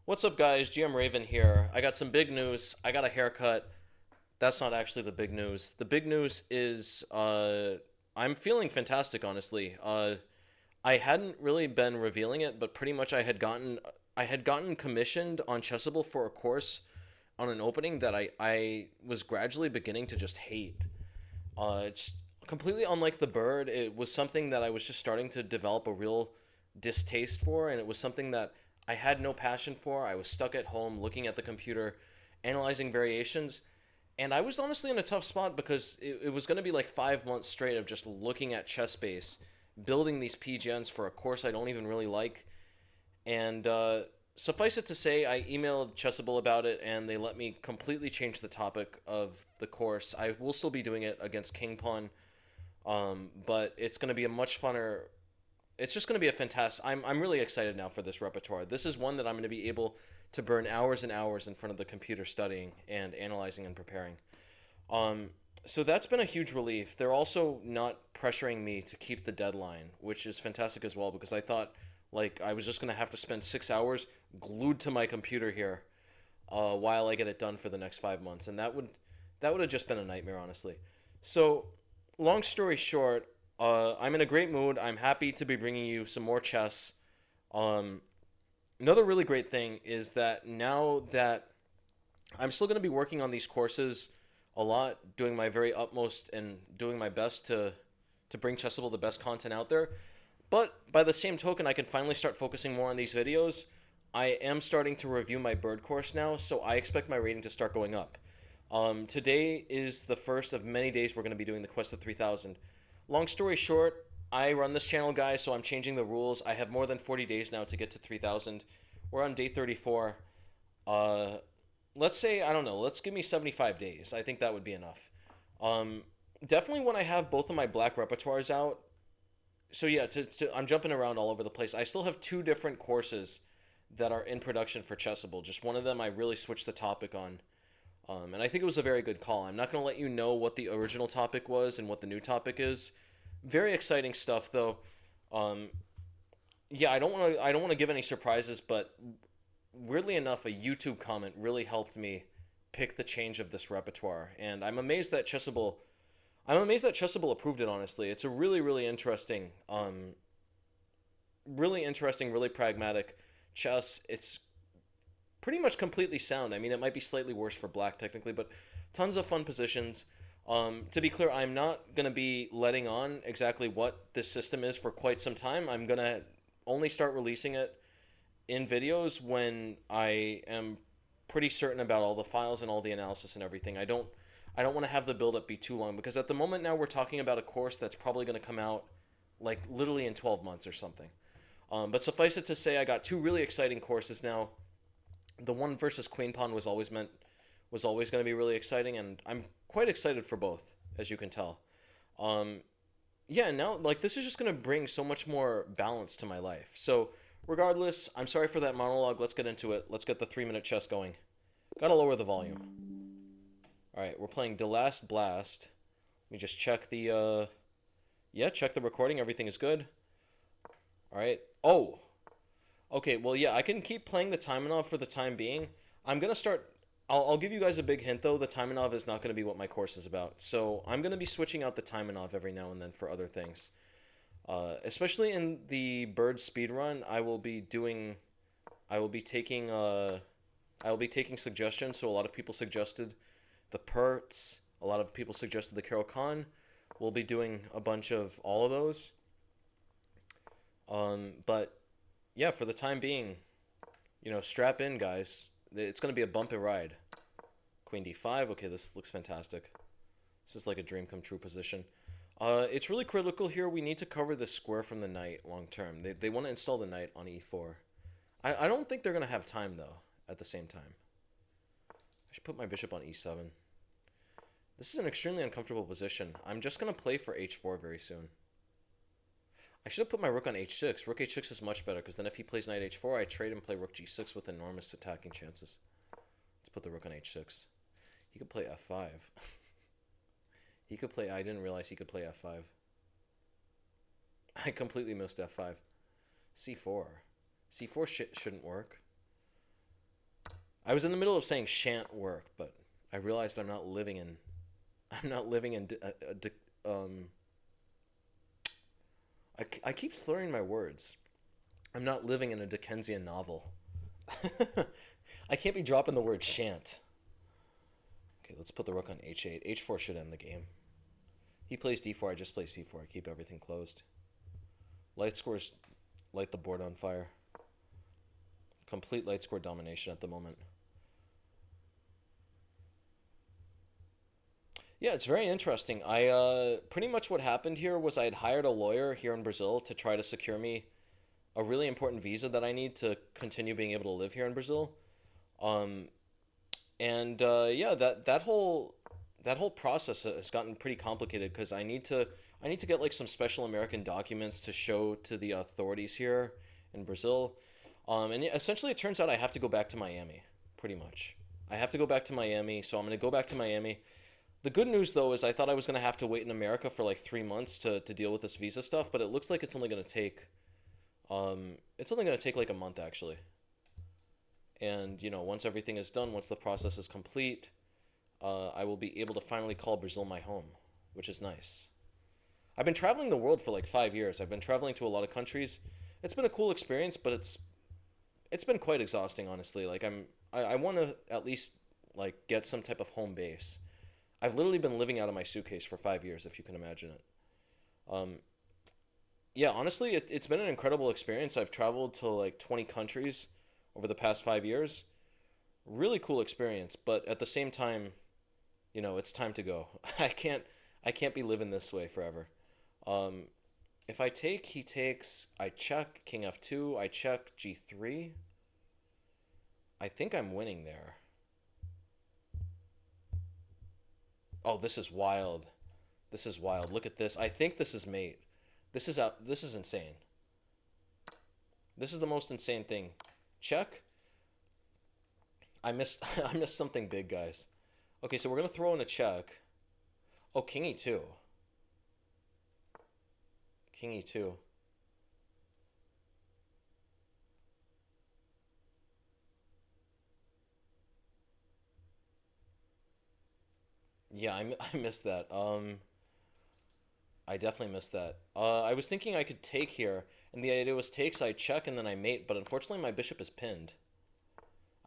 What's up, guys? GM Raven here. I got some big news. I got a haircut. That's not actually the big news. The big news is I'm feeling fantastic, honestly. I hadn't really been revealing it, but pretty much I had gotten commissioned on Chessable for a course on an opening that I was gradually beginning to just hate. It's completely unlike the bird. It was something that I was just starting to develop a real distaste for, and it was something that I had no passion for. I was stuck at home looking at the computer, analyzing variations, and I was honestly in a tough spot because it was going to be like 5 months straight of just looking at ChessBase, building these PGNs for a course I don't even really like, and suffice it to say, I emailed Chessable about it, and they let me completely change the topic of the course. I will still be doing it against King Pawn, but it's going to be a much funner. It's just going to be a fantastic. I'm really excited now for this repertoire. This is one that I'm going to be able to burn hours and hours in front of the computer studying and analyzing and preparing. Um, so that's been a huge relief. They're also not pressuring me to keep the deadline, which is fantastic as well because I thought like I was just gonna have to spend 6 hours glued to my computer here while I get it done for the next 5 months, and that would have just been a nightmare, honestly. So, long story short, I'm in a great mood. I'm happy to be bringing you some more chess. Um, Another really great thing is that now that I'm still going to be working on these courses a lot, doing my very utmost and doing my best to bring Chessable the best content out there. But by the same token, I can finally start focusing more on these videos. I am starting to review my bird course now, so I expect my rating to start going up. Today is the first of many days we're going to be doing the Quest of 3000. Long story short, I run this channel, guys, so I'm changing the rules. I have more than 40 days now to get to 3000. We're on day 34. Uh, let's say, I don't know, let's give me 75 days. I think that would be enough. Um, Definitely when I have both of my black repertoires out. So yeah, I'm jumping around all over the place. I still have two different courses that are in production for Chessable. Just one of them I really switched the topic on. And I think it was a very good call. I'm not going to let you know what the original topic was and what the new topic is. Very exciting stuff, though. Um, yeah, I don't want to give any surprises, but weirdly enough, a YouTube comment really helped me pick the change of this repertoire, and I'm amazed that Chessable approved it. Honestly, it's a really interesting, really pragmatic chess. It's pretty much completely sound. I mean, it might be slightly worse for black technically, but tons of fun positions. To be clear, I'm not going to be letting on exactly what this system is for quite some time. I'm going to only start releasing it in videos when I am pretty certain about all the files and all the analysis and everything. I don't want to have the build up be too long because at the moment now we're talking about a course that's probably going to come out like literally in 12 months or something. But suffice it to say, I got two really exciting courses now. The one versus Queen Pawn was always going to be really exciting, and I'm quite excited for both, as you can tell. Um, yeah, now like this is just going to bring so much more balance to my life. So regardless, I'm sorry for that monologue. Let's get into it. Let's get the 3 minute chess going. Gotta lower the volume. All right, we're playing The Last Blast. Let me just check the yeah, check the recording. Everything is good. All right. Oh, okay. Well, yeah, I can keep playing the Taimanov for the time being. I'm gonna start. I'll give you guys a big hint though. The Taimanov is not gonna be what my course is about. So I'm gonna be switching out the Taimanov every now and then for other things. Especially in the bird speed run, I will be doing. I will be taking. I will be taking suggestions. So a lot of people suggested the Perts. A lot of people suggested the Carol Khan. We'll be doing a bunch of all of those. But yeah, for the time being, strap in, guys. It's going to be a bumpy ride. Queen d5. Okay, this looks fantastic. This is like a dream come true position. It's really critical here. We need to cover this square from the knight long term. They want to install the knight on e4. I don't think they're going to have time, though, at the same time. I should put my bishop on e7. This is an extremely uncomfortable position. I'm just going to play for h4 very soon. I should have put my rook on h6. Rook h6 is much better, because then if he plays knight h4, I trade and play rook g6 with enormous attacking chances. Let's put the rook on h6. He could play f5. He could play... I didn't realize he could play f5. I completely missed f5. c4. c4 shouldn't work. I was in the middle of saying shan't work, but I realized I'm not living in I keep slurring my words. I'm not living in a Dickensian novel. I can't be dropping the word shan't. Okay, let's put the rook on h8. h4 should end the game. He plays d4, I just play c4. I keep everything closed. Light scores light the board on fire. Complete light score domination at the moment. Yeah, it's very interesting. I pretty much what happened here was I had hired a lawyer here in Brazil to try to secure me a really important visa that I need to continue being able to live here in Brazil. Um, and yeah, that whole process has gotten pretty complicated because I need to get like some special American documents to show to the authorities here in Brazil. And essentially, it turns out I have to go back to Miami, pretty much. I have to go back to Miami, so I'm going to go back to Miami. The good news, though, is I thought I was going to have to wait in America for like 3 months to deal with this visa stuff, but it looks like it's only going to take like a month actually. And once everything is done, once the process is complete, I will be able to finally call Brazil my home, which is nice. I've been traveling the world for like 5 years. I've been traveling to a lot of countries. It's been a cool experience, but it's been quite exhausting, honestly. Like I want to at least like get some type of home base. I've literally been living out of my suitcase for 5 years, if you can imagine it. Um, yeah, honestly, it's been an incredible experience. I've traveled to like 20 countries over the past 5 years. Really cool experience, but at the same time, it's time to go. I can't be living this way forever. Um, if I take, he takes, I check, king f2, I check g3. I think I'm winning there. Oh, this is wild. This is wild. Look at this. I think this is mate. This is insane. This is the most insane thing. Check. I missed I missed something big, guys. Okay, so we're gonna throw in a check. Oh, king e2. King e2. Yeah, I missed that. I definitely missed that. I was thinking I could take here, and the idea was takes, I check, and then I mate, but unfortunately my bishop is pinned.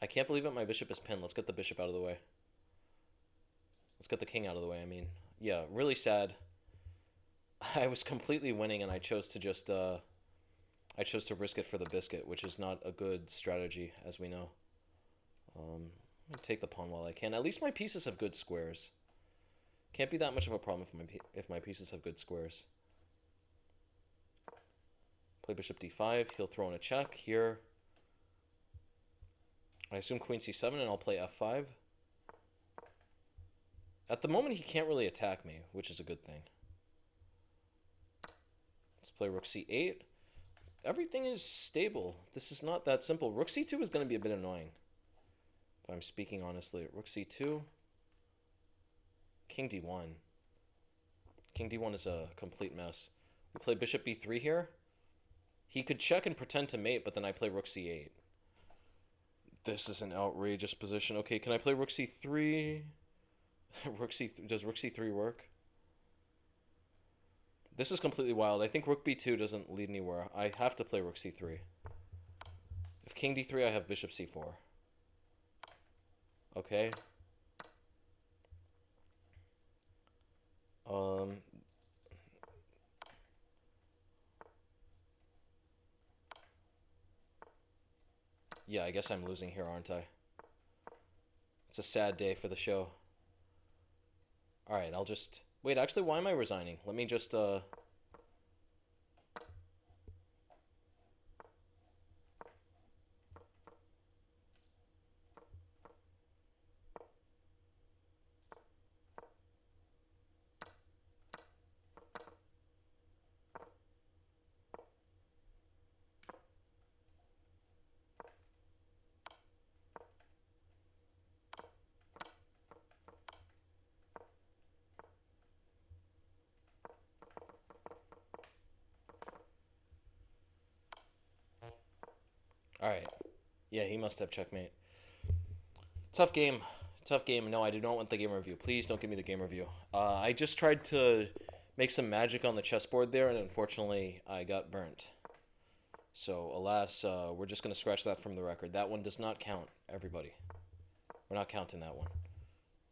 I can't believe it, my bishop is pinned. Let's get the bishop out of the way. Let's get the king out of the way, I mean. Yeah, really sad. I was completely winning, and I chose to risk it for the biscuit, which is not a good strategy, as we know. I'm gonna take the pawn while I can. At least my pieces have good squares. Can't be that much of a problem if my pieces have good squares. Play bishop d5. He'll throw in a check here. I assume queen c7, and I'll play f5. At the moment, he can't really attack me, which is a good thing. Let's play rook c8. Everything is stable. This is not that simple. Rook c2 is going to be a bit annoying, if I'm speaking honestly. Rook c2. King d1. King d1 is a complete mess. We play bishop b3 here. He could check and pretend to mate, but then I play rook c8. This is an outrageous position. Okay, can I play rook c3? Does rook c3 work? This is completely wild. I think rook b2 doesn't lead anywhere. I have to play rook c3. If king d3, I have bishop c4. Okay. Um, yeah, I guess I'm losing here, aren't I? It's a sad day for the show. Alright, I'll just... Wait, actually, why am I resigning? Let me just, Alright. Yeah, he must have checkmate. Tough game. Tough game. No, I do not want the game review. Please don't give me the game review. I just tried to make some magic on the chessboard there, and unfortunately, I got burnt. So, alas, we're just going to scratch that from the record. That one does not count, everybody. We're not counting that one.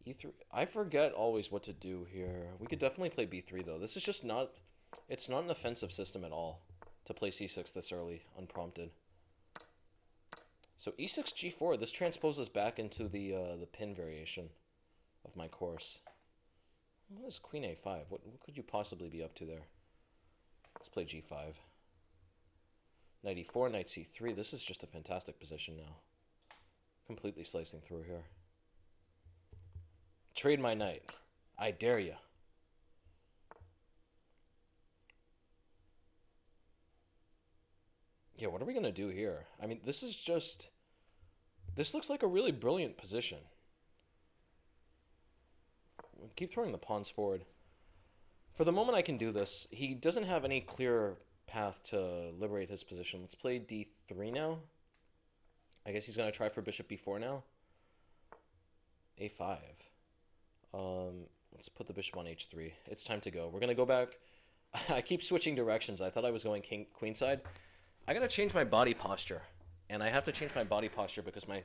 E3. I forget always what to do here. We could definitely play B3, though. This is just not... It's not an offensive system at all to play C6 this early, unprompted. So E6, G4. This transposes back into the pin variation of my course. What is Queen A5? What could you possibly be up to there? Let's play G5. Knight E4, Knight C3. This is just a fantastic position now. Completely slicing through here. Trade my knight. I dare ya. Yeah, what are we going to do here? I mean, this is just... This looks like a really brilliant position. We'll keep throwing the pawns forward. For the moment I can do this. He doesn't have any clear path to liberate his position. Let's play D3 now. I guess he's going to try for bishop B4 now. A5. Let's put the bishop on H3. It's time to go. We're going to go back. I keep switching directions. I thought I was going queenside. I got to change my body posture. And I have to change my body posture because my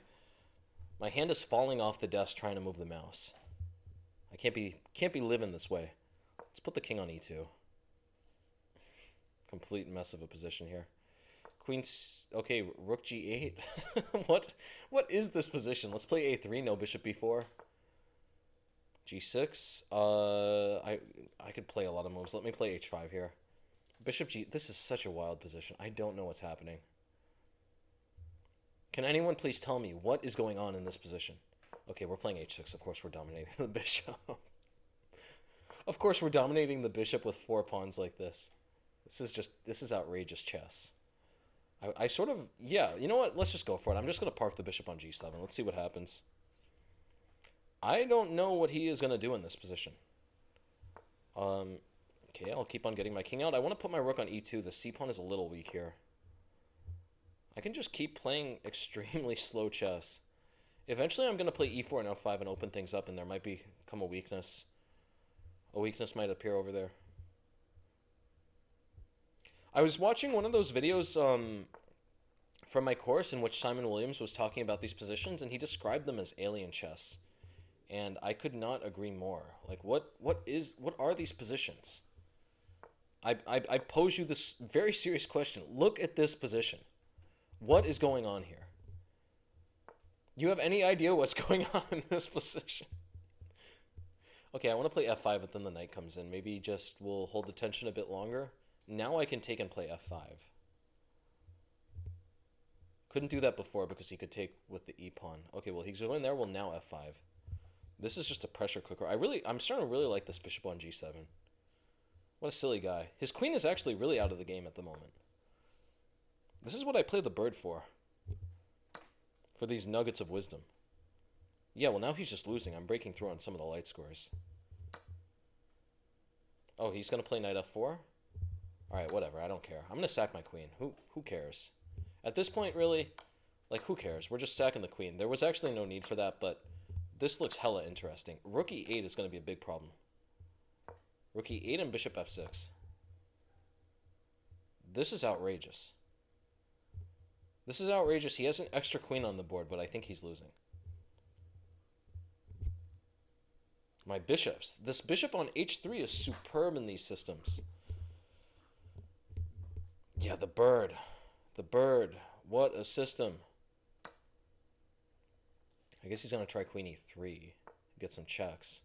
hand is falling off the desk trying to move the mouse. I can't be living this way. Let's put the king on E2. Complete mess of a position here. Queen's okay, rook G8. What is this position? Let's play A3, no bishop B4. G6. I could play a lot of moves. Let me play H5 here. Bishop G. This is such a wild position. I don't know what's happening. Can anyone please tell me what is going on in this position? Okay, we're playing H6. Of course we're dominating the bishop. Of course we're dominating the bishop with 4 pawns like this. This is outrageous chess. I sort of, yeah, you know what? Let's just go for it. I'm just going to park the bishop on G7. Let's see what happens. I don't know what he is going to do in this position. Okay, I'll keep on getting my king out. I want to put my rook on E2. The C pawn is a little weak here. I can just keep playing extremely slow chess. Eventually I'm going to play E4 and F5 and open things up, and there might become a weakness. A weakness might appear over there. I was watching one of those videos from my course in which Simon Williams was talking about these positions, and he described them as alien chess. And I could not agree more. Like, what are these positions? I pose you this very serious question. Look at this position. What is going on here? You have any idea what's going on in this position? Okay, I want to play F5, but then the knight comes in. Maybe just we'll hold the tension a bit longer. Now I can take and play F5. Couldn't do that before because he could take with the E pawn. Okay, well, he's going there. Well, now F5. This is just a pressure cooker. I'm starting to really like this bishop on G7. What a silly guy. His queen is actually really out of the game at the moment. This is what I play the bird for. For these nuggets of wisdom. Yeah, well, now he's just losing. I'm breaking through on some of the light scores. Oh, he's going to play knight F4? Alright, whatever. I don't care. I'm going to sack my queen. Who cares? At this point, really, like, who cares? We're just sacking the queen. There was actually no need for that, but this looks hella interesting. Rook E8 is going to be a big problem. Rook E8 and bishop F6. This is outrageous. This is outrageous. He has an extra queen on the board, but I think he's losing. My bishops. This bishop on H3 is superb in these systems. Yeah, the bird. The bird. What a system. I guess he's going to try queen E3. Get some checks.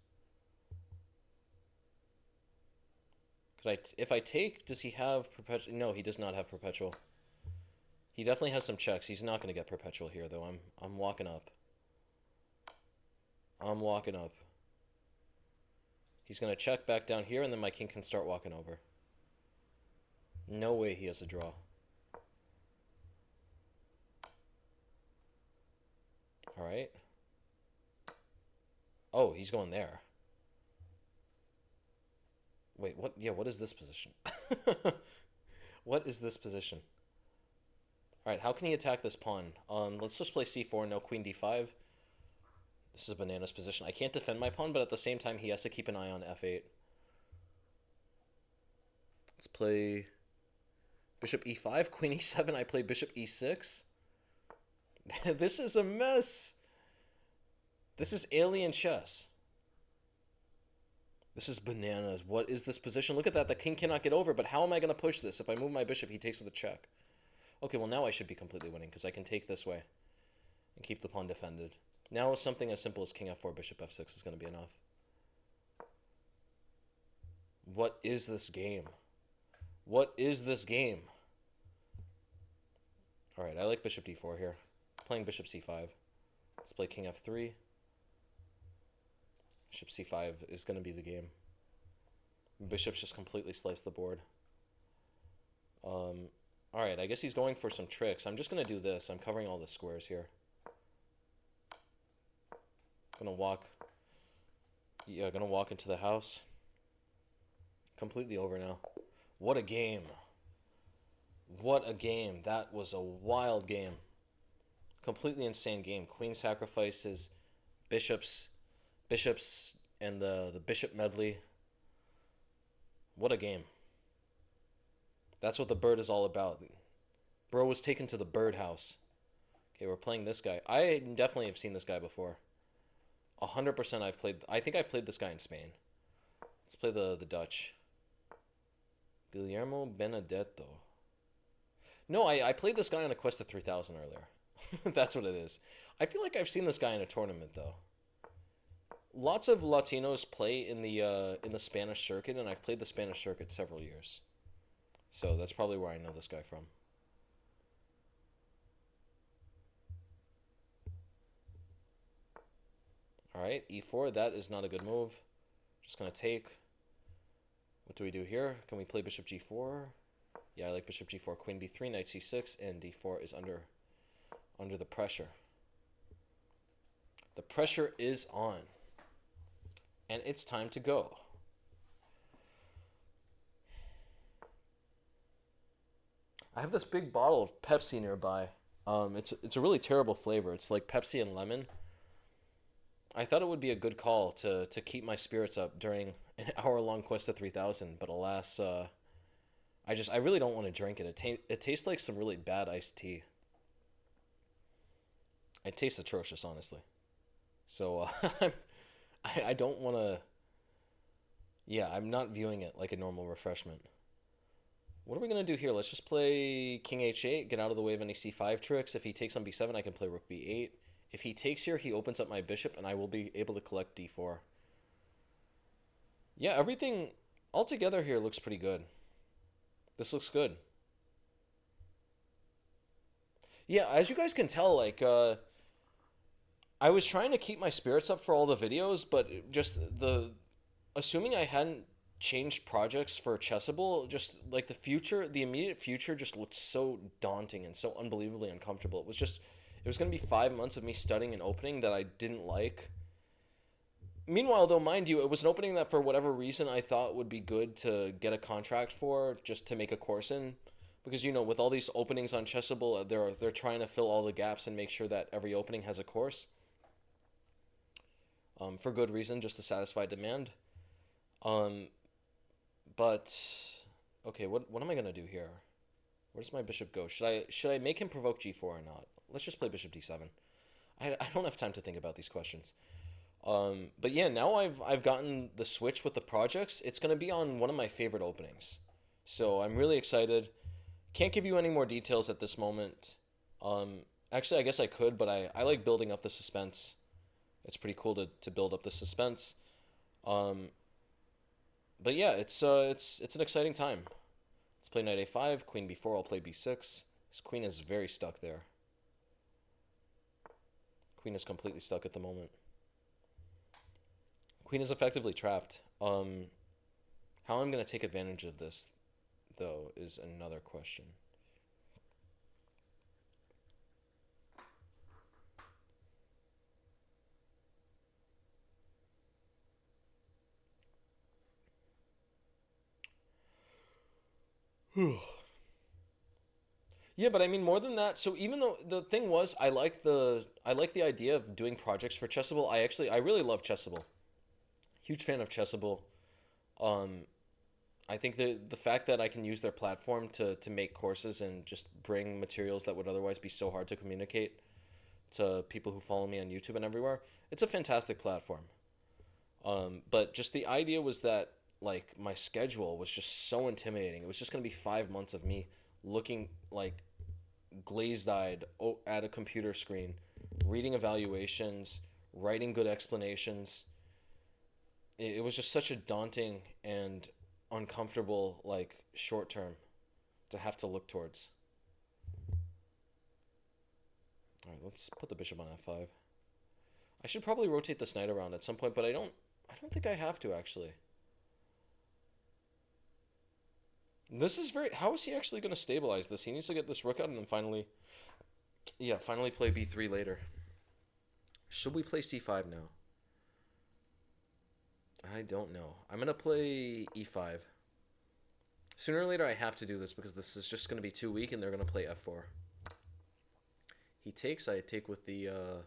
If I take, does he have perpetual? No, he does not have perpetual. He definitely has some checks. He's not going to get perpetual here, though. I'm walking up. I'm walking up. He's going to check back down here, and then my king can start walking over. No way he has a draw. All right. Oh, he's going there. Wait, what? Yeah, what is this position? What is this position? All right, how can he attack this pawn? Let's just play C4, no queen D5. This is a bananas position. I can't defend my pawn, but at the same time, he has to keep an eye on f8. Let's play bishop e5, queen e7. I play bishop e6. This is a mess. This is alien chess. This is bananas. What is this position? Look at that. The king cannot get over, but how am I going to push this? If I move my bishop, he takes with a check. Okay, well, now I should be completely winning because I can take this way and keep the pawn defended. Now something as simple as king f4, bishop f6 is going to be enough. What is this game? What is this game? All right, I like bishop d4 here. Playing bishop c5. Let's play king f3. Bishop c5 is going to be the game. Bishops just completely slice the board. All right, I guess he's going for some tricks. I'm just going to do this. I'm covering all the squares here. Gonna walk into the house. Completely over now. What a game. What a game. That was a wild game. Completely insane game. Queen sacrifices, bishops, and the bishop medley. What a game. That's what the bird is all about. Bro was taken to the birdhouse. Okay, we're playing this guy. I definitely have seen this guy before. 100% I think I've played this guy in Spain. Let's play the Dutch. Guillermo Benedetto. No, I played this guy on a Quest of 3000 earlier. That's what it is. I feel like I've seen this guy in a tournament though. Lots of Latinos play in the Spanish circuit, and I've played the Spanish circuit several years. So that's probably where I know this guy from. Alright, e4, that is not a good move. Just gonna take. What do we do here? Can we play bishop g4? Yeah, I like bishop g4, queen b3, knight c6, and d4 is under the pressure. The pressure is on. And it's time to go. I have this big bottle of Pepsi nearby. It's a really terrible flavor. It's like Pepsi and lemon. I thought it would be a good call to keep my spirits up during an hour-long Quest of 3000, but alas, I really don't want to drink it. It tastes like some really bad iced tea. It tastes atrocious, honestly. So I don't want to. Yeah, I'm not viewing it like a normal refreshment. What are we going to do here? Let's just play king h8, get out of the way of any c5 tricks. If he takes on b7, I can play rook b8. If he takes here, he opens up my bishop, and I will be able to collect d4. Yeah, everything altogether here looks pretty good. This looks good. Yeah, as you guys can tell, like, I was trying to keep my spirits up for all the videos, but just assuming I hadn't changed projects for Chessable, just like the immediate future just looked so daunting and so unbelievably uncomfortable. It was going to be 5 months of me studying an opening that I didn't like. Meanwhile, though, mind you, it was an opening that for whatever reason I thought would be good to get a contract for, just to make a course in. Because, with all these openings on Chessable, they're trying to fill all the gaps and make sure that every opening has a course. For good reason, just to satisfy demand. But okay, what am I gonna do here? Where does my bishop go? Should I make him provoke g4 or not? Let's just play bishop d7. I don't have time to think about these questions. But yeah, now I've gotten the switch with the projects. It's gonna be on one of my favorite openings, so I'm really excited. Can't give you any more details at this moment. Actually, I guess I could, but I like building up the suspense. It's pretty cool to build up the suspense. But yeah, it's an exciting time. Let's play knight a5, queen b4. I'll play b6. His queen is very stuck there. Queen is completely stuck at the moment. Queen is effectively trapped. How I'm gonna take advantage of this, though, is another question. Yeah, but I mean more than that. So even though the thing was, I like the idea of doing projects for Chessable. I really love Chessable. Huge fan of Chessable. Um, I think the fact that I can use their platform to make courses and just bring materials that would otherwise be so hard to communicate to people who follow me on YouTube and everywhere, it's a fantastic platform. But just the idea was that like my schedule was just so intimidating. It was just gonna be 5 months of me looking like glazed eyed at a computer screen, reading evaluations, writing good explanations. It was just such a daunting and uncomfortable like short term to have to look towards. All right, let's put the bishop on f5. I should probably rotate this knight around at some point, but I don't think I have to actually. This is very. How is he actually going to stabilize this? He needs to get this rook out and then finally, yeah, finally play b3 later. Should we play c5 now? I don't know. I'm going to play e5. Sooner or later I have to do this because this is just going to be too weak and they're going to play f4. He takes, I take with the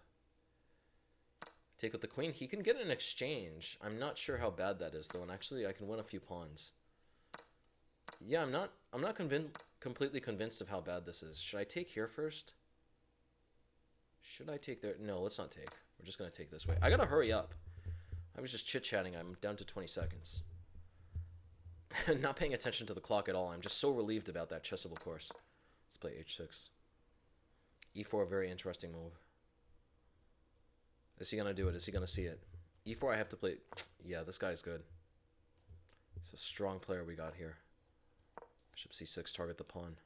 queen. He can get an exchange. I'm not sure how bad that is though, and actually I can win a few pawns. Yeah, I'm not completely convinced of how bad this is. Should I take here first? Should I take there? No, let's not take. We're just going to take this way. I got to hurry up. I was just chit-chatting. I'm down to 20 seconds. Not paying attention to the clock at all. I'm just so relieved about that chessable course. Let's play h6. e4, a very interesting move. Is he going to do it? Is he going to see it? e4, I have to play... Yeah, this guy's good. It's a strong player we got here. Bishop c6, target the pawn.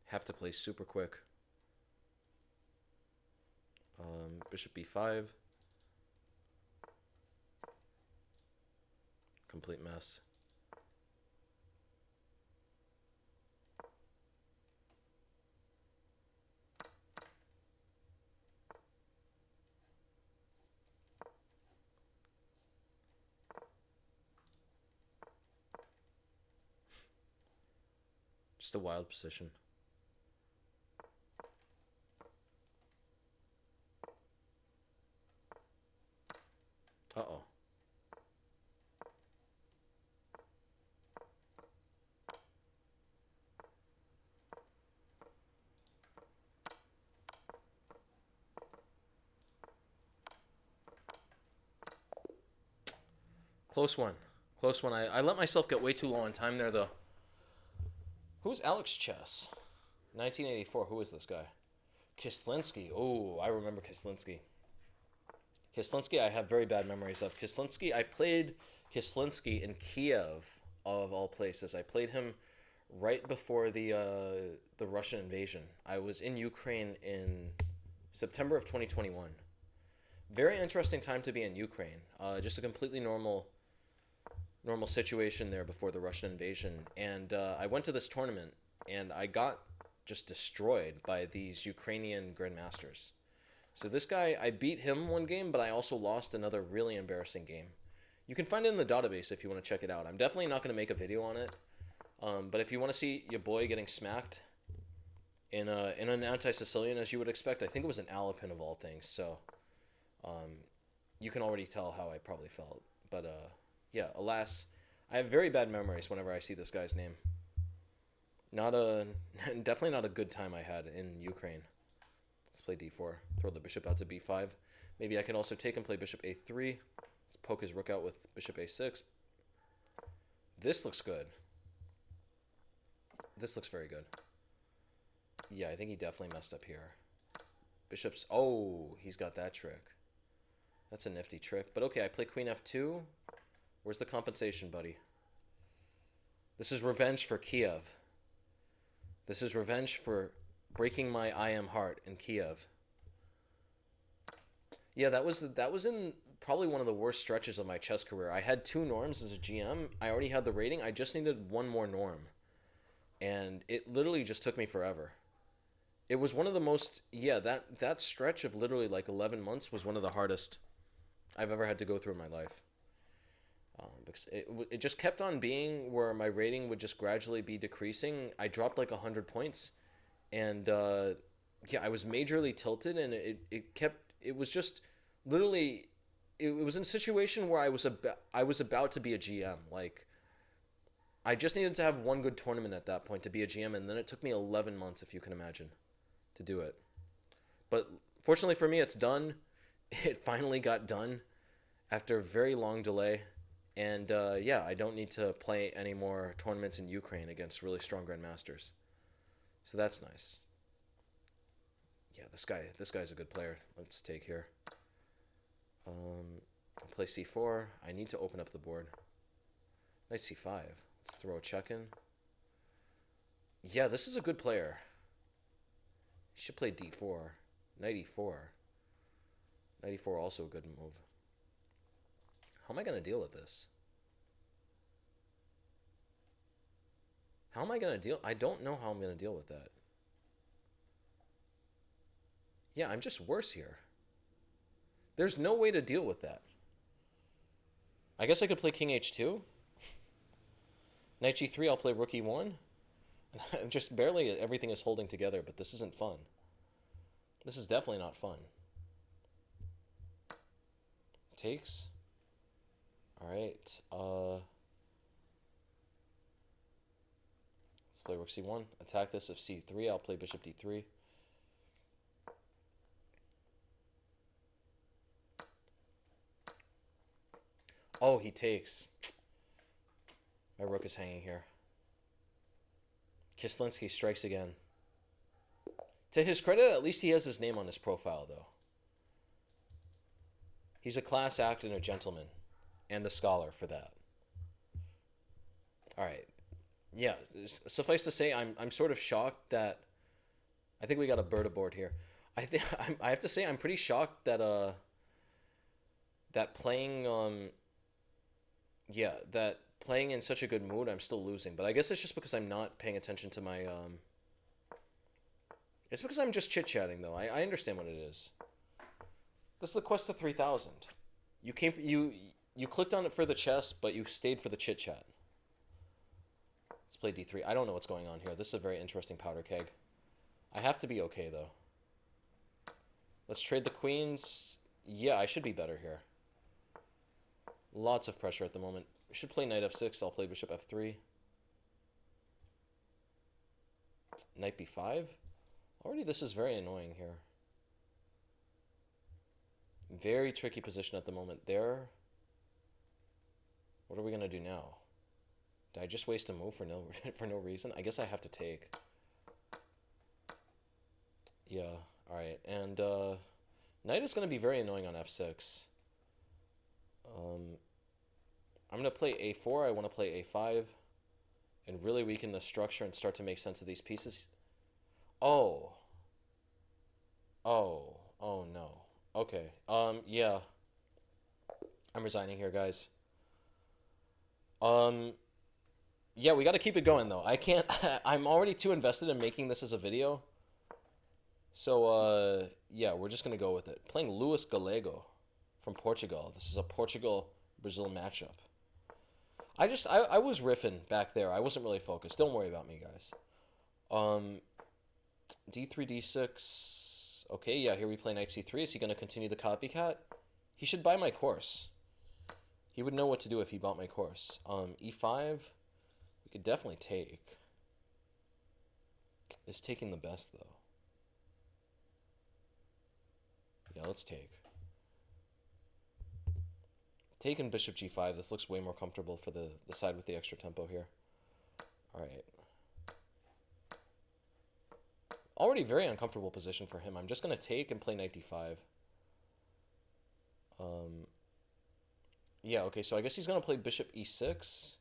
Have to play super quick. Bishop b5. Complete mess. Just a wild position. Uh-oh. Close one. Close one. I let myself get way too low on time there, though. Who's Alex Chess? 1984. Who is this guy? Kislinski. Oh, I remember Kislinski. Kislinski, I have very bad memories of. Kislinski, I played Kislinski in Kiev, of all places. I played him right before the Russian invasion. I was in Ukraine in September of 2021. Very interesting time to be in Ukraine. Just a completely normal situation there before the Russian invasion. And I went to this tournament, and I got just destroyed by these Ukrainian grandmasters. So this guy, I beat him one game, but I also lost another really embarrassing game. You can find it in the database if you want to check it out. I'm definitely not going to make a video on it. But if you want to see your boy getting smacked in an anti-Sicilian, as you would expect, I think it was an Alapin of all things. So you can already tell how I probably felt. But yeah, alas, I have very bad memories whenever I see this guy's name. Definitely not a good time I had in Ukraine. Let's play d4. Throw the bishop out to b5. Maybe I can also take and play bishop a3. Let's poke his rook out with bishop a6. This looks good. This looks very good. Yeah, I think he definitely messed up here. Bishop's... Oh, he's got that trick. That's a nifty trick. But okay, I play queen f2. Where's the compensation, buddy? This is revenge for Kiev. This is revenge for breaking my I am heart in Kiev. Yeah, that was in probably one of the worst stretches of my chess career. I had 2 norms as a GM. I already had the rating. I just needed one more norm. And it literally just took me forever. It was one of the most... Yeah, that stretch of literally like 11 months was one of the hardest I've ever had to go through in my life. Because it just kept on being where my rating would just gradually be decreasing. I dropped like 100 points, and yeah, I was majorly tilted, and it was just literally it was in a situation where I was about to be a GM. Like I just needed to have one good tournament at that point to be a GM, and then it took me 11 months, if you can imagine, to do it. But fortunately for me, it's done. It finally got done after a very long delay. And yeah, I don't need to play any more tournaments in Ukraine against really strong grandmasters. So that's nice. Yeah, this guy's a good player. Let's take here. Play c4. I need to open up the board. Knight c5. Let's throw a check in. Yeah, this is a good player. He should play d4. Knight e4. Knight e4 also a good move. How am I going to deal with this? How am I going to deal? I don't know how I'm going to deal with that. Yeah, I'm just worse here. There's no way to deal with that. I guess I could play king h2. Knight g3, I'll play rook e1. Just barely everything is holding together, but this isn't fun. This is definitely not fun. Takes. All right. Let's play rook c1. Attack this of c3. I'll play bishop d3. Oh, he takes. My rook is hanging here. Kislinski strikes again. To his credit, at least he has his name on his profile, though. He's a class act and a gentleman, and a scholar for that. All right. Yeah, suffice to say, I'm sort of shocked that I think we got a bird aboard here. I have to say I'm pretty shocked that that playing yeah, that playing in such a good mood I'm still losing. But I guess it's just because I'm not paying attention to my it's because I'm just chit-chatting though. I understand what it is. This is the quest to 3000. You clicked on it for the chess, but you stayed for the chit-chat. Let's play d3. I don't know what's going on here. This is a very interesting powder keg. I have to be okay though. Let's trade the queens. Yeah, I should be better here. Lots of pressure at the moment. We should play knight f6. I'll play bishop f3. Knight b5. Already this is very annoying here. Very tricky position at the moment there. What are we going to do now? Did I just waste a move for no reason? I guess I have to take. Yeah, alright. And knight is going to be very annoying on f6. I'm going to play a4. I want to play a5 and really weaken the structure and start to make sense of these pieces. Oh. Oh. Oh, no. Okay. Yeah. I'm resigning here, guys. Yeah, we got to keep it going, though. I can't... I'm already too invested in making this as a video. So, yeah, we're just going to go with it. Playing Luis Gallego from Portugal. This is a Portugal-Brazil matchup. I was riffing back there. I wasn't really focused. Don't worry about me, guys. D3, D6. Okay, yeah, here we play knight C3. Is he going to continue the copycat? He should buy my course. He would know what to do if he bought my course. E5. We could definitely take. Is taking the best, though? Yeah, let's take. Taking bishop g5. This looks way more comfortable for the side with the extra tempo here. Alright. Already very uncomfortable position for him. I'm just going to take and play knight d5. Yeah, okay, so I guess he's going to play bishop e6.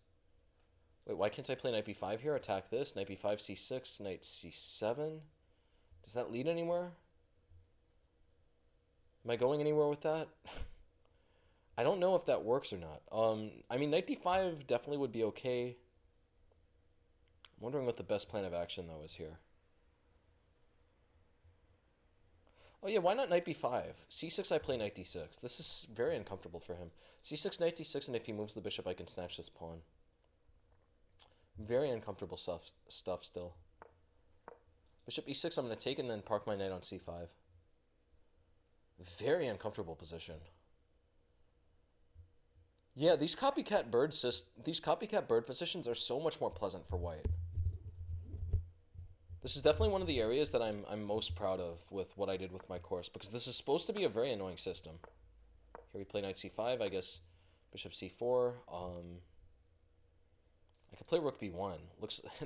Wait, why can't I play knight b5 here? Attack this. Knight b5, c6, knight c7. Does that lead anywhere? Am I going anywhere with that? I don't know if that works or not. I mean, knight d5 definitely would be okay. I'm wondering what the best plan of action, though, is here. Oh yeah, why not knight b5? c6 I play knight d6. This is very uncomfortable for him. c6, knight d6, and if he moves the bishop I can snatch this pawn. Very uncomfortable stuff still. Bishop e6 I'm going to take and then park my knight on c5. Very uncomfortable position. Yeah, these copycat bird positions are so much more pleasant for white. This is definitely one of the areas that I'm most proud of with what I did with my course, because this is supposed to be a very annoying system. Here we play knight c5, I guess bishop c4. I could play rook b1.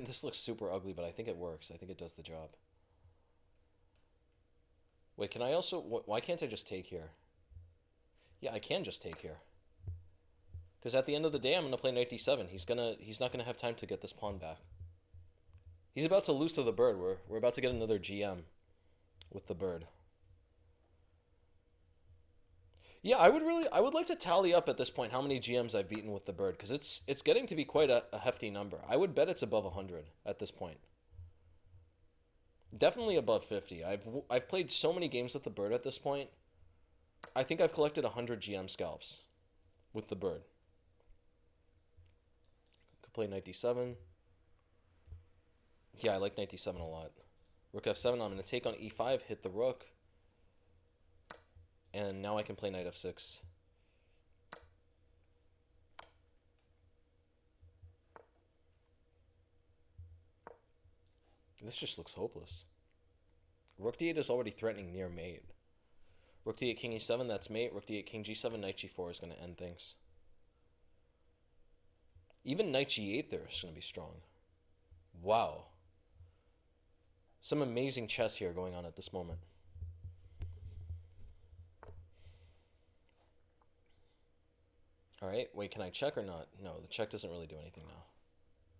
This looks super ugly, but I think it works. I think it does the job. Wait, can I also... Why can't I just take here? Yeah, I can just take here. Because at the end of the day, I'm going to play knight d7. He's not going to have time to get this pawn back. He's about to lose to the bird. We're about to get another GM with the bird. Yeah, I would like to tally up at this point how many GMs I've beaten with the bird, because it's getting to be quite a hefty number. I would bet it's above 100 at this point. Definitely above 50. I've played so many games with the bird at this point. I think I've collected 100 GM scalps with the bird. Could play knight d7. Yeah, I like knight d7 a lot. Rook f7, I'm going to take on e5, hit the rook. And now I can play knight f6. This just looks hopeless. Rook d8 is already threatening near mate. Rook d8, king e7, that's mate. Rook d8, king g7, knight g4 is going to end things. Even knight g8 there is going to be strong. Wow. Some amazing chess here going on at this moment. Alright, wait, can I check or not? No, the check doesn't really do anything now.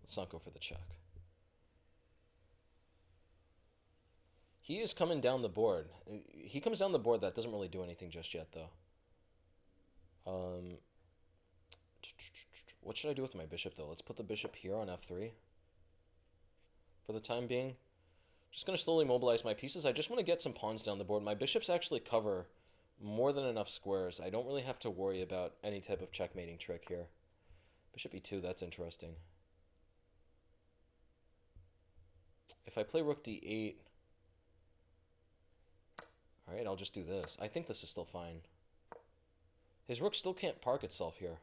Let's not go for the check. He is coming down the board. He comes down the board, that doesn't really do anything just yet, though. What should I do with my bishop, though? Let's put the bishop here on f3 for the time being. Just going to slowly mobilize my pieces. I just want to get some pawns down the board. My bishops actually cover more than enough squares. I don't really have to worry about any type of checkmating trick here. Bishop e2, that's interesting. If I play rook d8... Alright, I'll just do this. I think this is still fine. His rook still can't park itself here.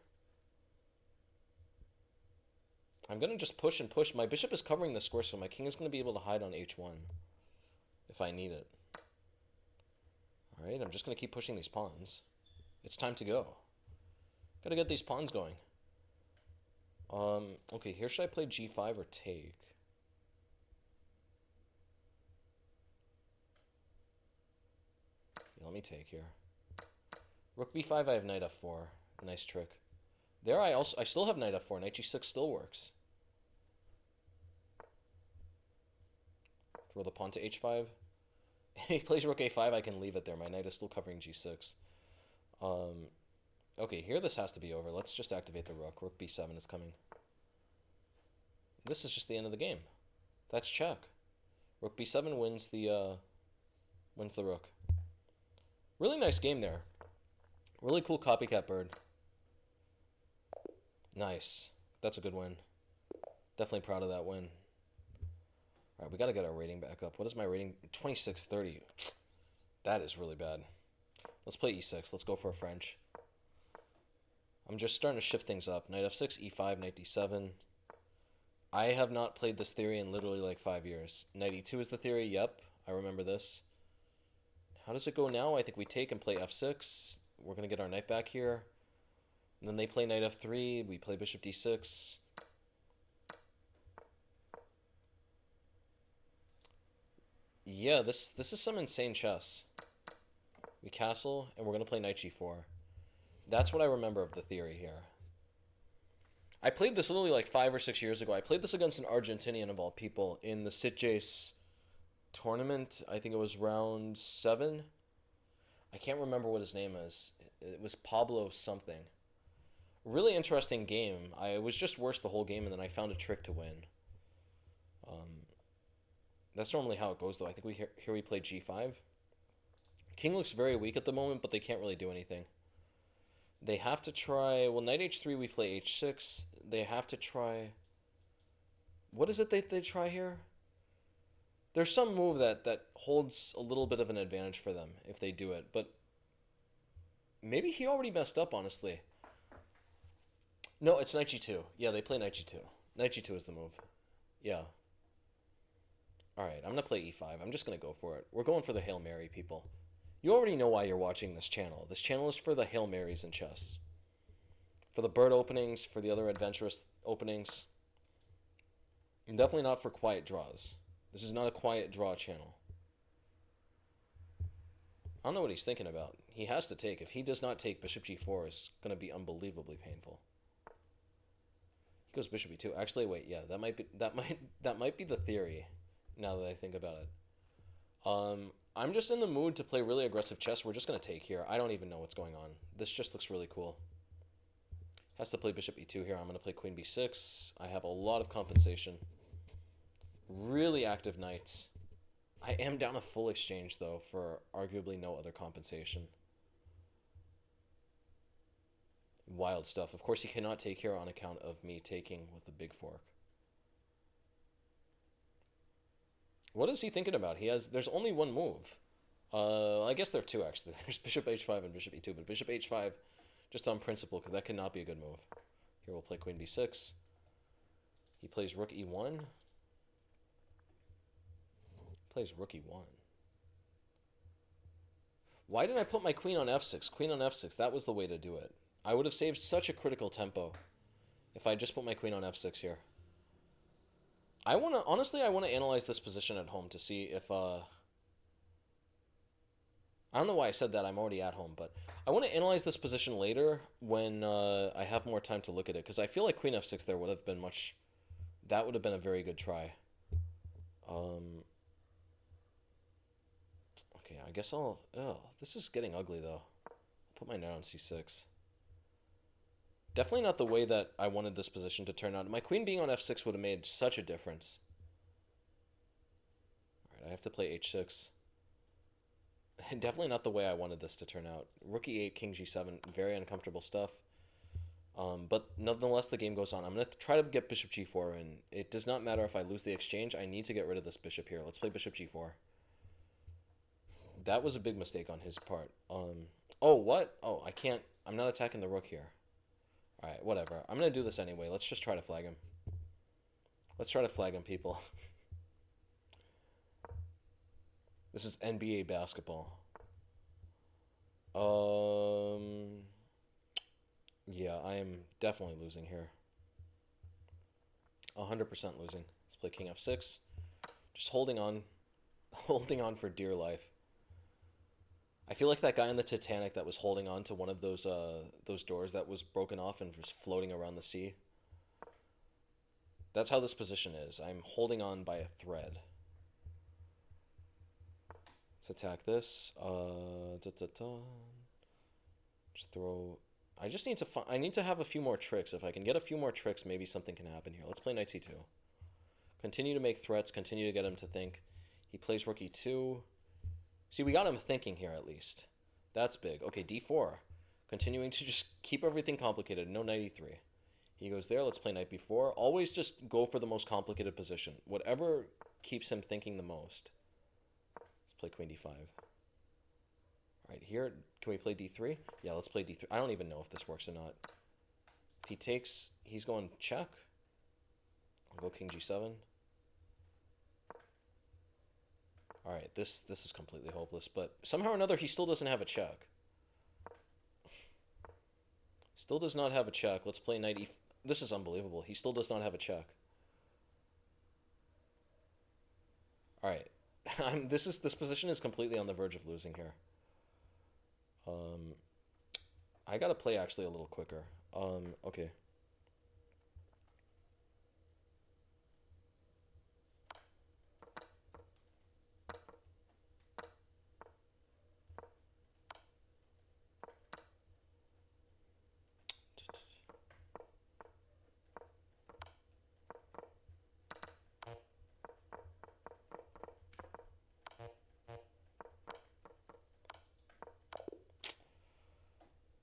I'm going to just push and push. My bishop is covering the square, so my king is going to be able to hide on h1 if I need it. Alright, I'm just going to keep pushing these pawns. It's time to go. Got to get these pawns going. Okay, here should I play g5 or take? Yeah, let me take here. Rook b5, I have knight f4. Nice trick. There I still have knight f4. Knight g6 still works. Throw the pawn to h5. He plays rook a5, I can leave it there. My knight is still covering g6. Okay, here this has to be over. Let's just activate the rook. Rook b7 is coming. This is just the end of the game. That's check. Rook b7 wins the rook. Really nice game there. Really cool copycat bird. Nice. That's a good win. Definitely proud of that win. Alright, we gotta get our rating back up. What is my rating? 2630. That is really bad. Let's play e6. Let's go for a French. I'm just starting to shift things up. Knight f6, e5, knight d7. I have not played this theory in literally like 5 years. Knight e2 is the theory. Yep, I remember this. How does it go now? I think we take and play f6. We're going to get our knight back here. And then they play knight f3. We play bishop d6. Yeah, this is some insane chess. We castle, and we're going to play knight g4. That's what I remember of the theory here. I played this literally like 5 or 6 years ago. I played this against an Argentinian of all people in the Sitges tournament. I think it was round 7. I can't remember what his name is. It was Pablo something. Really interesting game. I was just worse the whole game, and then I found a trick to win. That's normally how it goes, though. I think here we play g5. King looks very weak at the moment, but they can't really do anything. They have to try... Well, knight h3, we play h6. They have to try... What is it they try here? There's some move that holds a little bit of an advantage for them if they do it, but maybe he already messed up, honestly. No, it's knight g2. Yeah, they play knight g2. Knight g2 is the move. Yeah. Alright, I'm going to play e5. I'm just going to go for it. We're going for the Hail Mary, people. You already know why you're watching this channel. This channel is for the Hail Marys in chess. For the bird openings, for the other adventurous openings. And definitely not for quiet draws. This is not a quiet draw channel. I don't know what he's thinking about. He has to take. If he does not take, bishop g4 is going to be unbelievably painful. He goes bishop e2. Actually, wait, yeah, that might be the theory. Now that I think about it, I'm just in the mood to play really aggressive chess. We're just gonna take here. I don't even know what's going on. This just looks really cool. Has to play bishop e2 here. I'm gonna play queen b6. I have a lot of compensation. Really active knights. I am down a full exchange though for arguably no other compensation. Wild stuff. Of course, he cannot take here on account of me taking with the big fork. What is he thinking about? There's only one move. I guess there are two, actually. There's bishop h5 and bishop e2, but bishop h5, just on principle, because that cannot be a good move. Here we'll play queen b6. He plays rook e1. Plays rook e1. Why didn't I put my queen on f6? Queen on f6, that was the way to do it. I would have saved such a critical tempo if I just put my queen on f6 here. Honestly, I want to analyze this position at home to see if, I don't know why I said that, I'm already at home, but I want to analyze this position later when I have more time to look at it, because I feel like queen f6 there would have been that would have been a very good try. Okay, I guess this is getting ugly, though. I'll put my knight on c6. Definitely not the way that I wanted this position to turn out. My queen being on f6 would have made such a difference. Alright, I have to play h6. Definitely not the way I wanted this to turn out. Rook e8, king g7, very uncomfortable stuff. But nonetheless, the game goes on. I'm going to try to get bishop g4, and it does not matter if I lose the exchange. I need to get rid of this bishop here. Let's play bishop g4. That was a big mistake on his part. Oh, what? Oh, I can't. I'm not attacking the rook here. Alright, whatever. I'm going to do this anyway. Let's just try to flag him. Let's try to flag him, people. This is NBA basketball. Yeah, I am definitely losing here. 100% losing. Let's play king f6. Just holding on. Holding on for dear life. I feel like that guy in the Titanic that was holding on to one of those doors that was broken off and was floating around the sea. That's how this position is. I'm holding on by a thread. Let's attack this. Just throw... I just need to I need to have a few more tricks. If I can get a few more tricks, maybe something can happen here. Let's play knight c2. Continue to make threats. Continue to get him to think. He plays rook e2. See, we got him thinking here at least. That's big. Okay, d4. Continuing to just keep everything complicated. No knight e3. He goes there. Let's play knight b4. Always just go for the most complicated position. Whatever keeps him thinking the most. Let's play queen d5. Alright, here, can we play d3? Yeah, let's play d3. I don't even know if this works or not. If he takes, he's going check. I'll go king g7. Alright, this is completely hopeless, but somehow or another he still doesn't have a check. Still does not have a check. Let's play knight e... This is unbelievable. He still does not have a check. Alright. This position is completely on the verge of losing here. I gotta play actually a little quicker. Okay.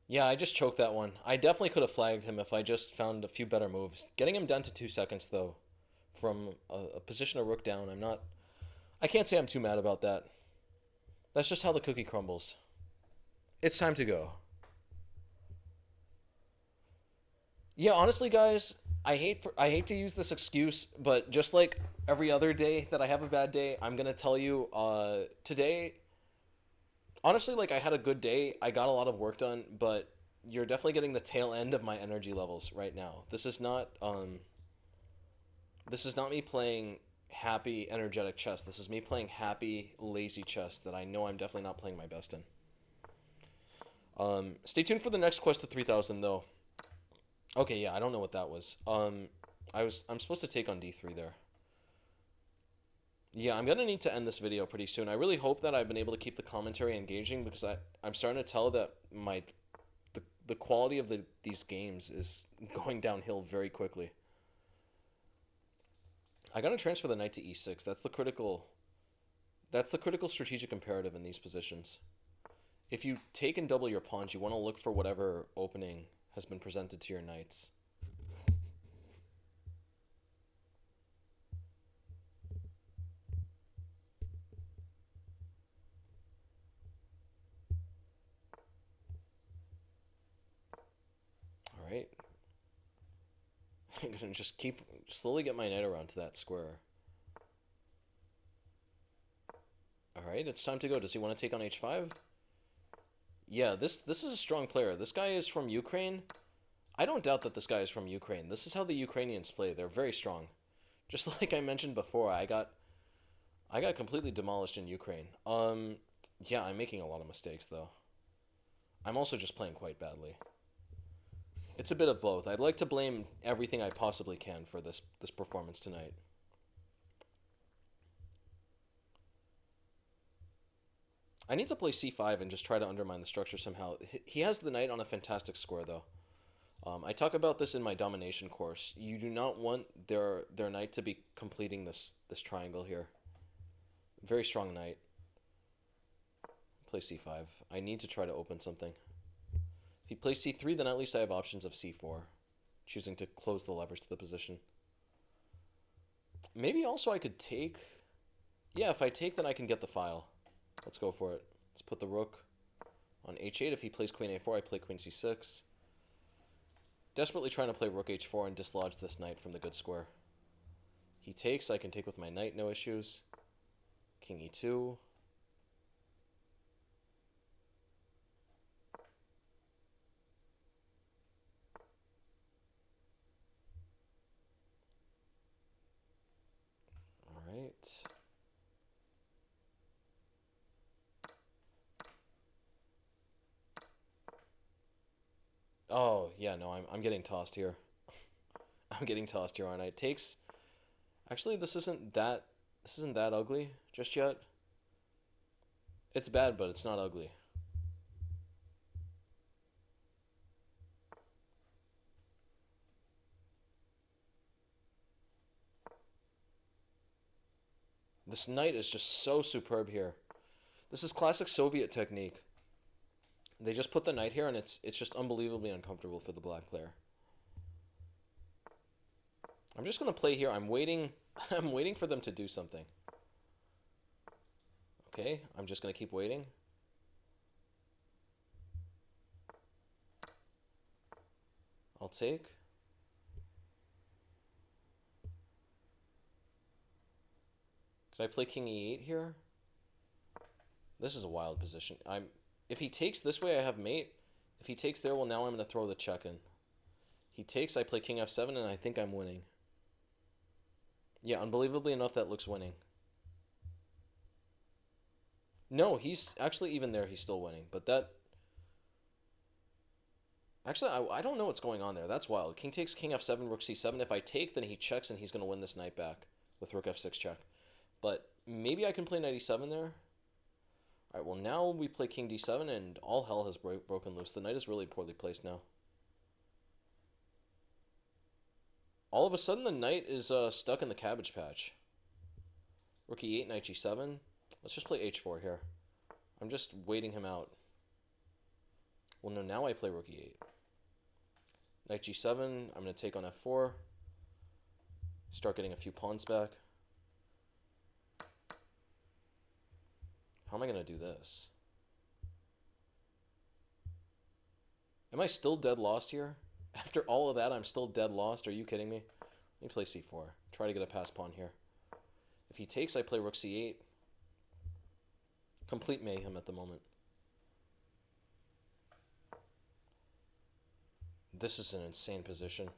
Yeah, I just choked that one. I definitely could have flagged him if I just found a few better moves. Getting him down to 2 seconds, though, from a position of rook down, I'm not. I can't say I'm too mad about that. That's just how the cookie crumbles. It's time to go. Yeah, honestly, guys, I hate to use this excuse, but just like every other day that I have a bad day, I'm gonna tell you. Today, honestly, like I had a good day. I got a lot of work done, but you're definitely getting the tail end of my energy levels right now. This is not me playing happy, energetic chess. This is me playing happy, lazy chess that I know I'm definitely not playing my best in. Stay tuned for the next quest to 3,000 though. Okay, yeah, I don't know what that was. I'm supposed to take on D3 there. Yeah, I'm gonna need to end this video pretty soon. I really hope that I've been able to keep the commentary engaging because I'm starting to tell that the quality of these games is going downhill very quickly. I gotta transfer the knight to e6. That's the critical strategic imperative in these positions. If you take and double your pawns, you want to look for whatever opening has been presented to your knights. All right. I'm gonna just keep slowly get my knight around to that square. All right, it's time to go. Does he want to take on h5? Yeah, this is a strong player. This guy is from Ukraine. I don't doubt that this guy is from Ukraine. This is how the Ukrainians play. They're very strong. Just like I mentioned before, I got completely demolished in Ukraine. Yeah, I'm making a lot of mistakes though. I'm also just playing quite badly. It's a bit of both. I'd like to blame everything I possibly can for this performance tonight. I need to play c5 and just try to undermine the structure somehow. He has the knight on a fantastic square though. I talk about this in my domination course. You do not want their knight to be completing this triangle here. Very strong knight. Play c5. I need to try to open something. If he plays c3, then at least I have options of c4, choosing to close the levers to the position. Maybe also I could take. Yeah, if I take, then I can get the file. Let's go for it. Let's put the rook on h8. If he plays queen a4, I play queen c6. Desperately trying to play rook h4 and dislodge this knight from the good square. He takes, I can take with my knight, no issues. King e2. Alright. Oh, yeah, no, I'm getting tossed here. I'm getting tossed here, aren't I? It takes. Actually, this isn't that ugly just yet. It's bad, but it's not ugly. This knight is just so superb here. This is classic Soviet technique. They just put the knight here, and it's just unbelievably uncomfortable for the black player. I'm just gonna play here. I'm waiting. I'm waiting for them to do something. Okay, I'm just gonna keep waiting. I'll take. Can I play king e8 here? This is a wild position. If he takes this way, I have mate. If he takes there, well, now I'm gonna throw the check in. He takes, I play king f7, and I think I'm winning. Yeah, unbelievably enough, that looks winning. No, he's actually even there. He's still winning, but that. Actually, I don't know what's going on there. That's wild. King takes king f7, rook c7. If I take, then he checks, and he's gonna win this knight back with rook f6 check. But maybe I can play knight e7 there. All right. Well, now we play king d7, and all hell has broken loose. The knight is really poorly placed now. All of a sudden, the knight is stuck in the cabbage patch. Rook e8, knight g7. Let's just play h4 here. I'm just waiting him out. Well, no, now I play rook e8. Knight g7. I'm going to take on f4. Start getting a few pawns back. How am I going to do this? Am I still dead lost here? After all of that, I'm still dead lost? Are you kidding me? Let me play c4. Try to get a pass pawn here. If he takes, I play rook c8. Complete mayhem at the moment. This is an insane position.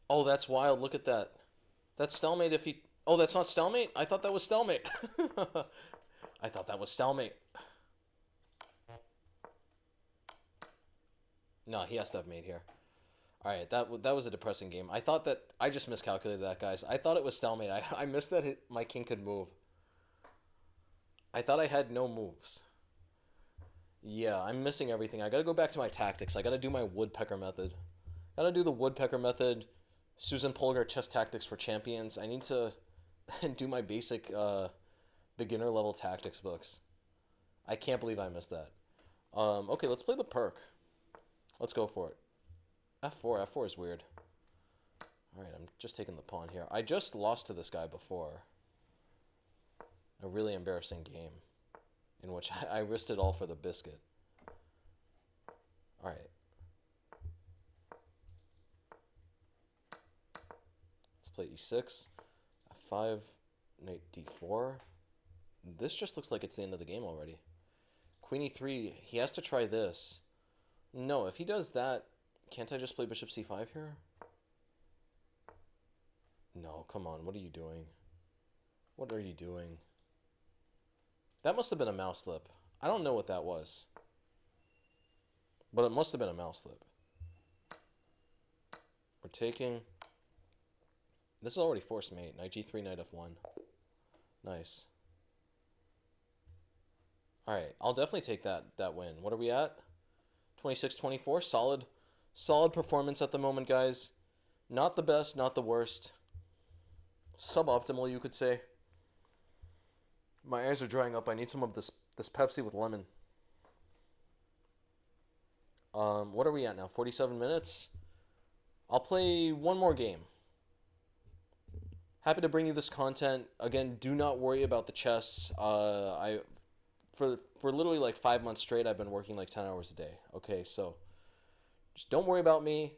Oh, that's wild. Look at that. That's stalemate if he... Oh, that's not stalemate? I thought that was stalemate. I thought that was stalemate. No, he has to have mate here. Alright, that was a depressing game. I thought that... I just miscalculated that, guys. I thought it was stalemate. I missed that my king could move. I thought I had no moves. Yeah, I'm missing everything. I gotta go back to my tactics. I gotta do my woodpecker method. Gotta do the woodpecker method. Susan Polgar chess tactics for champions. I need to do my basic beginner level tactics books. I can't believe I missed that. Okay, let's play the perk. Let's go for it. F4. F4 is weird. Alright, I'm just taking the pawn here. I just lost to this guy before. A really embarrassing game in which I risked it all for the biscuit. Alright. Let's play e6. F5. Knight d4. This just looks like it's the end of the game already. Queen e3. He has to try this. No, if he does that, can't I just play bishop c5 here? No, come on. What are you doing? What are you doing? That must have been a mouse slip. I don't know what that was. But it must have been a mouse slip. We're taking... This is already forced mate. Knight g3, knight f1. Nice. Alright, I'll definitely take that win. What are we at? 26-24. Solid performance at the moment, guys. Not the best, not the worst. Suboptimal, you could say. My eyes are drying up. I need some of this Pepsi with lemon. What are we at now? 47 minutes? I'll play one more game. Happy to bring you this content. Again, do not worry about the chess. For literally like 5 months straight, I've been working like 10 hours a day. Okay, so just don't worry about me.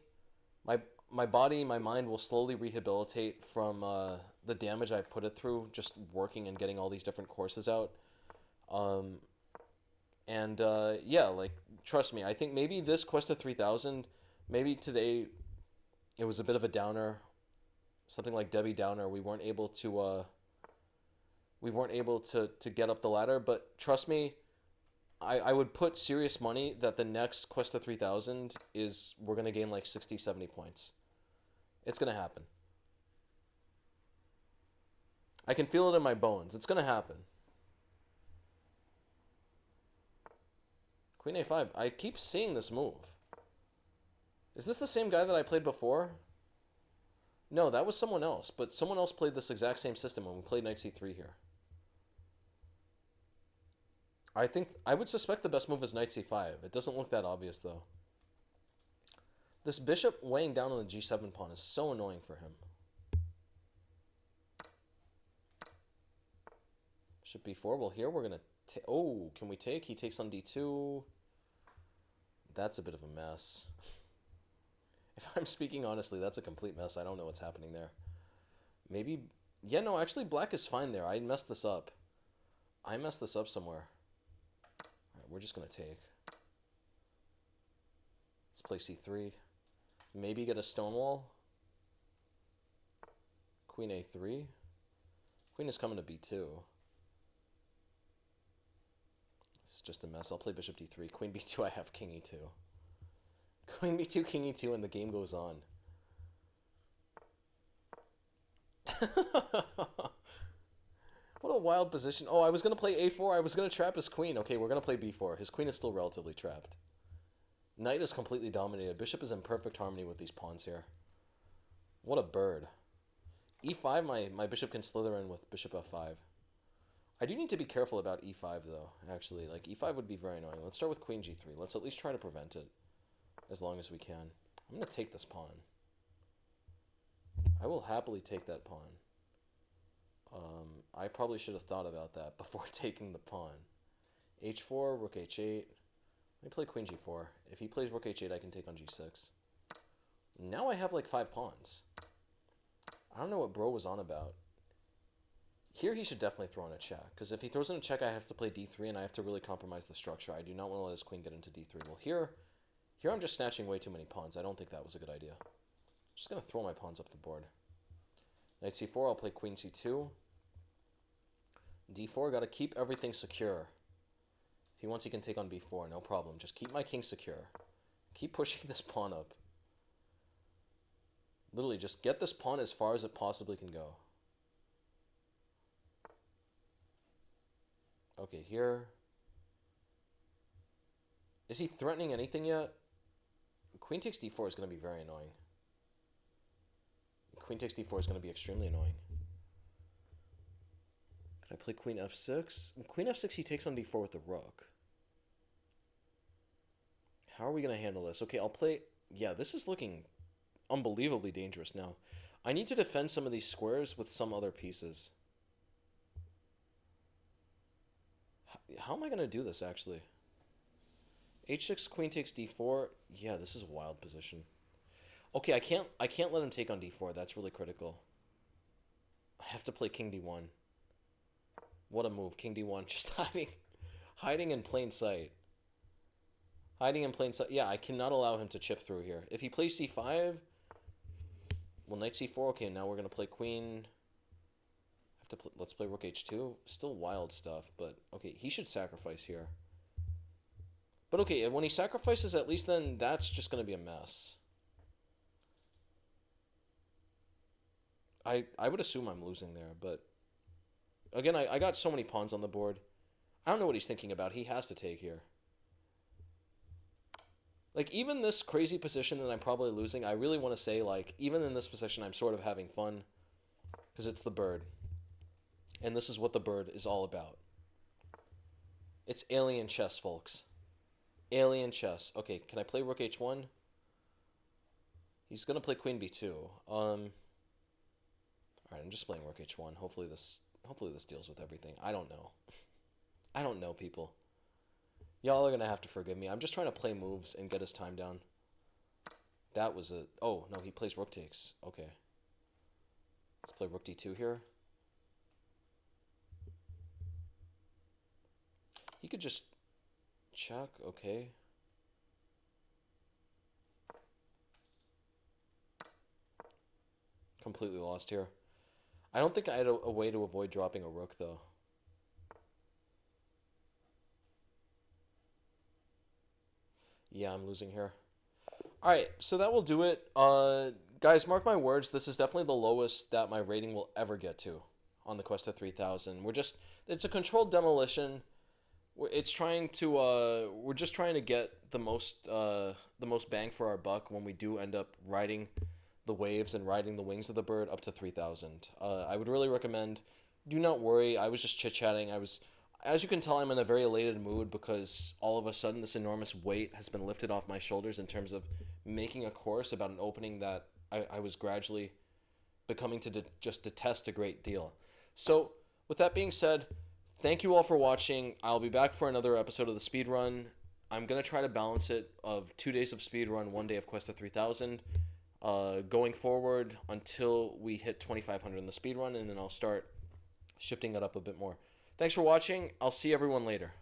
My body, my mind will slowly rehabilitate from the damage I've put it through just working and getting all these different courses out. Yeah, like, trust me, I think maybe this Quest of 3000, maybe today it was a bit of a downer. Something like Debbie Downer. We weren't able to get up the ladder, but trust me, I would put serious money that the next Quest of 3000 we're going to gain like 60, 70 points. It's going to happen. I can feel it in my bones. It's going to happen. Queen a5. I keep seeing this move. Is this the same guy that I played before? No, that was someone else, but someone else played this exact same system when we played Knight c3 here. I would suspect the best move is Knight c5. It doesn't look that obvious, though. This bishop weighing down on the g7 pawn is so annoying for him. Bishop b4. Well, here we're going to take... Oh, can we take? He takes on d2. That's a bit of a mess. If I'm speaking honestly, that's a complete mess. I don't know what's happening there. Maybe... Yeah, no, actually, black is fine there. I messed this up. I messed this up somewhere. Alright, we're just going to take. Let's play c3. Maybe get a stonewall. Queen a3. Queen is coming to b2. It's just a mess. I'll play bishop d3. Queen b2, I have king e2. Queen b2, king e2, and the game goes on. What a wild position. Oh, I was going to play a4. I was going to trap his queen. Okay, we're going to play b4. His queen is still relatively trapped. Knight is completely dominated. Bishop is in perfect harmony with these pawns here. What a bird. e5, my bishop can slither in with bishop f5. I do need to be careful about e5, though, actually. Like, e5 would be very annoying. Let's start with queen g3. Let's at least try to prevent it as long as we can. I'm going to take this pawn. I will happily take that pawn. I probably should have thought about that before taking the pawn. h4, rook h8. Let me play queen g4. If he plays rook h8, I can take on g6. Now I have like 5 pawns. I don't know what bro was on about. Here he should definitely throw in a check, because if he throws in a check, I have to play d3, and I have to really compromise the structure. I do not want to let his queen get into d3. Well, here I'm just snatching way too many pawns. I don't think that was a good idea. Just going to throw my pawns up the board. Knight c4, I'll play queen c2. d4, got to keep everything secure. If he wants, he can take on b4, no problem. Just keep my king secure. Keep pushing this pawn up. Literally, just get this pawn as far as it possibly can go. Okay, here. Is he threatening anything yet? Queen takes d4 is going to be very annoying. Queen takes d4 is going to be extremely annoying. Can I play queen f6? Queen f6, he takes on d4 with the rook. How are we going to handle this? Okay, I'll play... Yeah, this is looking unbelievably dangerous now. I need to defend some of these squares with some other pieces. How am I going to do this, actually? h6, queen takes d4. Yeah, this is a wild position. Okay, I can't let him take on d4. That's really critical. I have to play king d1. What a move. King d1. Just hiding in plain sight. Hiding in plain sight. Yeah, I cannot allow him to chip through here. If he plays c5, well, knight c4. Okay, now we're going to play queen. Let's play rook h2. Still wild stuff, but okay, he should sacrifice here. But okay, when he sacrifices, at least then that's just going to be a mess. I would assume I'm losing there, but again, I got so many pawns on the board. I don't know what he's thinking about. He has to take here. Like, even this crazy position that I'm probably losing, I really want to say, like, even in this position, I'm sort of having fun because it's the bird. And this is what the bird is all about. It's alien chess, folks. Alien chess. Okay, can I play rook h1? He's going to play queen b2. Alright, I'm just playing rook h1. Hopefully this deals with everything. I don't know. I don't know, people. Y'all are going to have to forgive me. I'm just trying to play moves and get his time down. That was a... Oh, no, he plays rook takes. Okay. Let's play rook d2 here. He could just check. Okay. Completely lost here. I don't think I had a way to avoid dropping a rook, though. Yeah, I'm losing here. Alright, so that will do it. Guys, mark my words, this is definitely the lowest that my rating will ever get to on the Quest to 3000. It's a controlled demolition. It's trying to, we're just trying to get the most bang for our buck when we do end up riding the waves and riding the wings of the bird up to 3000. I would really recommend, do not worry, I was just chit-chatting. As you can tell, I'm in a very elated mood because all of a sudden this enormous weight has been lifted off my shoulders in terms of making a course about an opening that I was gradually becoming to just detest a great deal. So, with that being said, thank you all for watching. I'll be back for another episode of the speedrun. I'm going to try to balance it of 2 days of speedrun, 1 day of Quest to 3000. Going forward until we hit 2500 in the speedrun, and then I'll start shifting it up a bit more. Thanks for watching. I'll see everyone later.